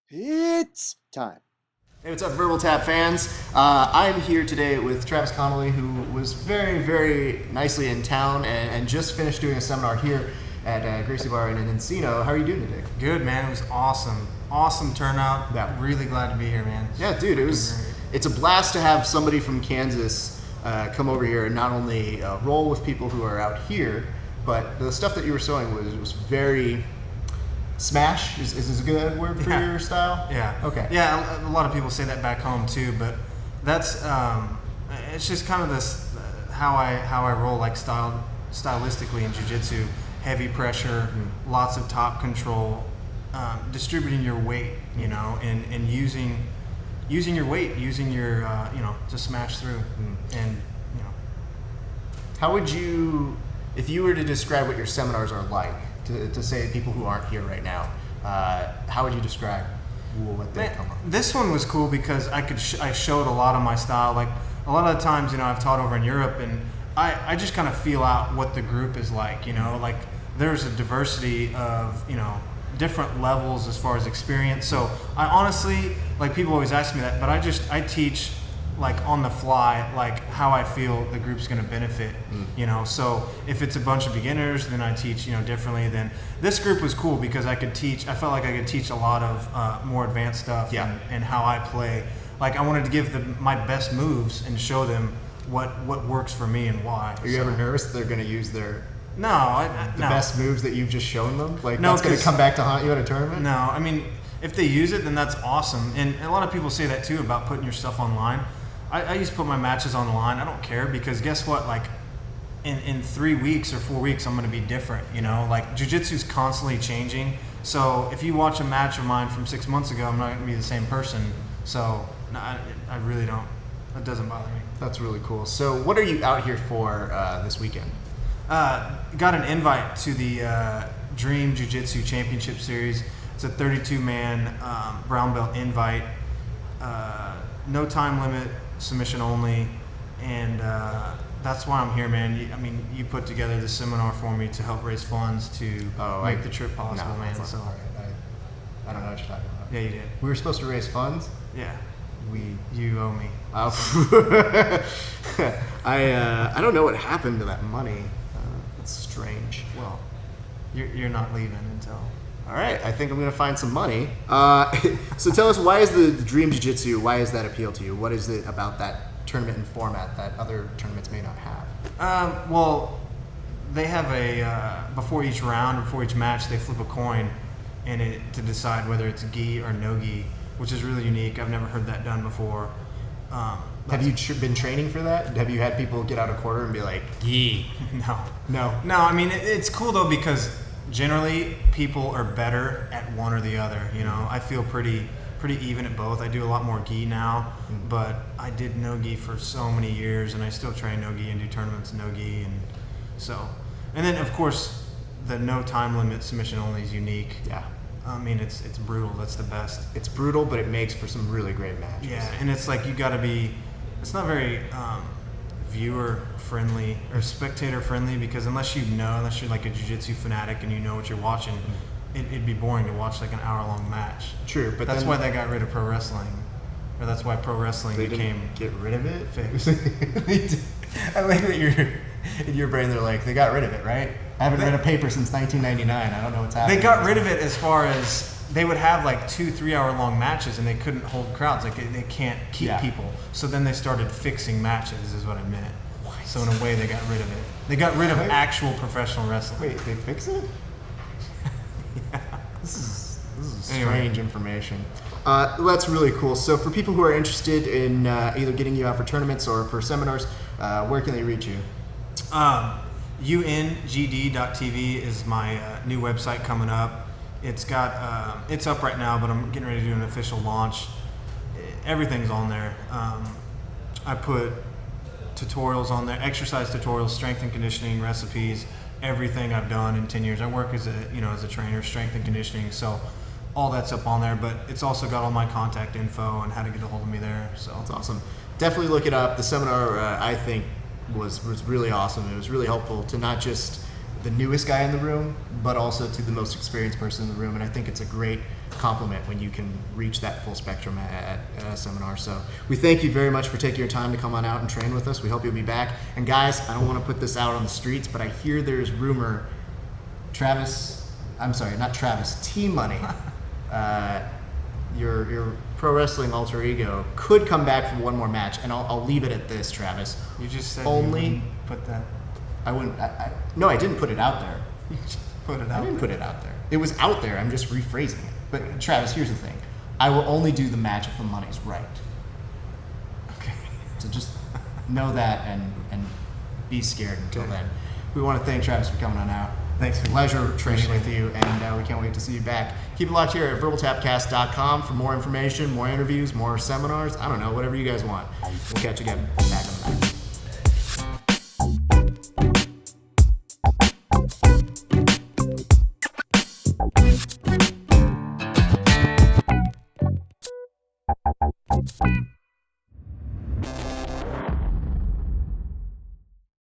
It's time. Hey, what's up, Verbal Tap fans? I'm here today with Travis Conley, who was very, very nicely in town and just finished doing a seminar here at Gracie Barra Encino. How are you doing today? Good, man. It was awesome. Awesome turnout. Yeah. Really glad to be here, man. Yeah, dude, it's a blast to have somebody from Kansas come over here and not only roll with people who are out here, but the stuff that you were showing was very smash. Is this a good word for your style? Yeah. Okay. Yeah, a lot of people say that back home too, but that's it's just kind of this how I roll like stylistically in jiu-jitsu. Heavy pressure, lots of top control, distributing your weight, and using your weight, using your to smash through, and How would you, if you were to describe what your seminars are like, to say people who aren't here right now, how would you describe what they come up? This one was cool because I showed a lot of my style. Like a lot of the times, I've taught over in Europe, and I just kind of feel out what the group is like. Like there's a diversity of different levels as far as experience. So I honestly, like, people always ask me that, but I teach like on the fly, like how I feel the group's going to benefit. So if it's a bunch of beginners, then I teach differently. Then this group was cool because I felt like I could teach a lot of more advanced stuff. And how I play. Like I wanted to give my best moves and show them what works for me and why. Are you ever nervous that they're going to use the No. best moves that you've just shown them? Like, No, that's going to come back to haunt you at a tournament? No, I mean, if they use it, then that's awesome. And a lot of people say that too about putting your stuff online. I used to put my matches on the line. I don't care because guess what? Like in 3 weeks or 4 weeks, I'm going to be different. Like jiu-jitsu's constantly changing. So if you watch a match of mine from 6 months ago, I'm not going to be the same person. So no, I really don't. It doesn't bother me. That's really cool. So what are you out here for this weekend? Got an invite to the Dream Jiu-Jitsu Championship Series. It's a 32-man brown belt invite. No time limit, submission only, and that's why I'm here, man. You put together this seminar for me to help raise funds to make the trip possible, man. So I don't know what you're talking about. Yeah, you did. We were supposed to raise funds? Yeah. You owe me. I don't know what happened to that money. It's strange. Well, you're not leaving until. All right, I think I'm going to find some money. So tell us, why is the Dream Jiu-Jitsu, why does that appeal to you? What is it about that tournament and format that other tournaments may not have? Well, they have before each round, before each match, they flip a coin to decide whether it's gi or no gi, which is really unique. I've never heard that done before. Have you been training for that? Have you had people get out a quarter and be like, gi? No. I mean, it's cool though because generally people are better at one or the other. I feel pretty even at both. I do a lot more gi now, but I did no gi for so many years, and I still train no gi and do tournaments no gi, and then of course the no time limit submission only is unique. Yeah. I mean, it's brutal. That's the best. It's brutal, but it makes for some really great matches. Yeah, and it's like you got to be. It's not very viewer friendly or spectator friendly because unless you're like a jiu-jitsu fanatic and you know what you're watching, it'd be boring to watch like an hour-long match. True, but that's why they got rid of pro wrestling, or that's why pro wrestling became get rid of it. Fixed. I like that in your brain they're like, they got rid of it, right? I haven't read a paper since 1999. I don't know what's happening. They got rid of it as far as they would have like 2-3 hour long matches and they couldn't hold crowds. Like they can't keep people. So then they started fixing matches is what I meant. What? So in a way they got rid of it. They got rid of actual professional wrestling. Wait, they fix it? Yeah. This is strange information. That's really cool. So for people who are interested in either getting you out for tournaments or for seminars, where can they reach you? ungd.tv is my new website coming up. It's got it's up right now, but I'm getting ready to do an official launch. Everything's on there. I put tutorials on there, exercise tutorials, strength and conditioning, recipes, everything I've done in 10 years. I work as a trainer, strength and conditioning, so all that's up on there. But it's also got all my contact info and how to get a hold of me there. So that's awesome. Definitely look it up. The seminar I think was really awesome. It was really helpful to not just the newest guy in the room, but also to the most experienced person in the room. And I think it's a great compliment when you can reach that full spectrum at a seminar. So we thank you very much for taking your time to come on out and train with us. We hope you'll be back. And guys, I don't want to put this out on the streets, but I hear there's rumor T-Money, your pro wrestling alter ego could come back for one more match, and I'll leave it at this, Travis. You just said only you wouldn't put that. I wouldn't. No, I didn't put it out there. You just put it out. I didn't put it out there. It was out there. I'm just rephrasing it. But Travis, here's the thing: I will only do the match if the money's right. Okay. So just know that and be scared until then. We want to thank Travis for coming on out. Thanks. Pleasure training with you, and we can't wait to see you back. Keep it locked here at verbaltapcast.com for more information, more interviews, more seminars. I don't know, whatever you guys want. We'll catch you again back on the back.